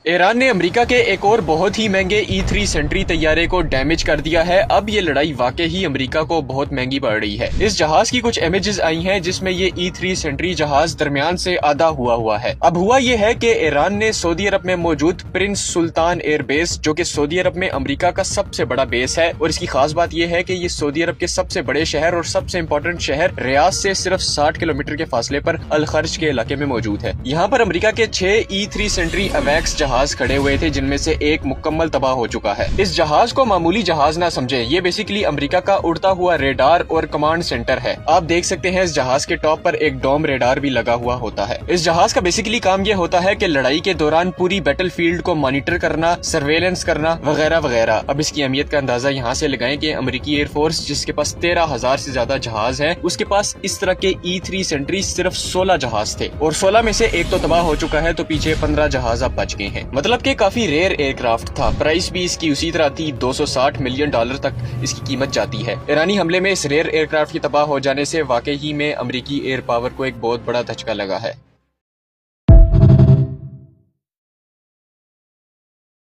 Iran ने America के एक और बहुत ही महंगे E3 सेंट्री तैयारे को डैमेज कर दिया है। अब ये लड़ाई वाकई ही अमेरिका को बहुत महंगी पड़ रही है। इस जहाज की कुछ इमेजेस आई हैं जिसमें ये E3 सेंट्री जहाज दरमियान से आधा हुआ है। अब हुआ ये है कि ईरान ने सऊदी अरब में मौजूद प्रिंस सुल्तान एयरबेस, जो कि सऊदी अरब में अमेरिका का सबसे बड़ा बेस है, और इसकी खास बात यह है कि ये सऊदी अरब के सबसे बड़े शहर और सबसे इम्पोर्टेंट शहर रियाद से सिर्फ 60 किलोमीटर के फासले पर अल खर्ज के इलाके में मौजूद है। यहाँ पर अमेरिका के 6 E3 सेंट्री अवैक्स जहाज खड़े हुए थे, जिनमें से एक मुकम्मल तबाह हो चुका है। इस जहाज को मामूली जहाज ना समझे, ये बेसिकली अमेरिका का उड़ता हुआ रेडार और कमांड सेंटर है। आप देख सकते हैं इस जहाज के टॉप पर एक डोम रेडार भी लगा हुआ होता है। इस जहाज का बेसिकली काम ये होता है कि लड़ाई के दौरान पूरी बैटलफील्ड को मॉनिटर करना, सर्वेलेंस करना वगैरह वगैरह। अब इसकी अहमियत का अंदाजा यहाँ से लगाएं कि अमेरिकी एयरफोर्स, जिसके पास 13,000 से ज्यादा जहाज है, उसके पास इस तरह के E3 सेंट्री सिर्फ 16 जहाज थे, और 16 में से एक तो तबाह हो चुका है, तो पीछे 15 जहाज अब बच गए हैं। मतलब कि काफी रेयर एयरक्राफ्ट था। प्राइस भी इसकी उसी तरह थी, $260 मिलियन तक इसकी कीमत जाती है। ईरानी हमले में इस रेयर एयरक्राफ्ट की तबाह हो जाने से वाकई ही में अमेरिकी एयर पावर को एक बहुत बड़ा धचका लगा है।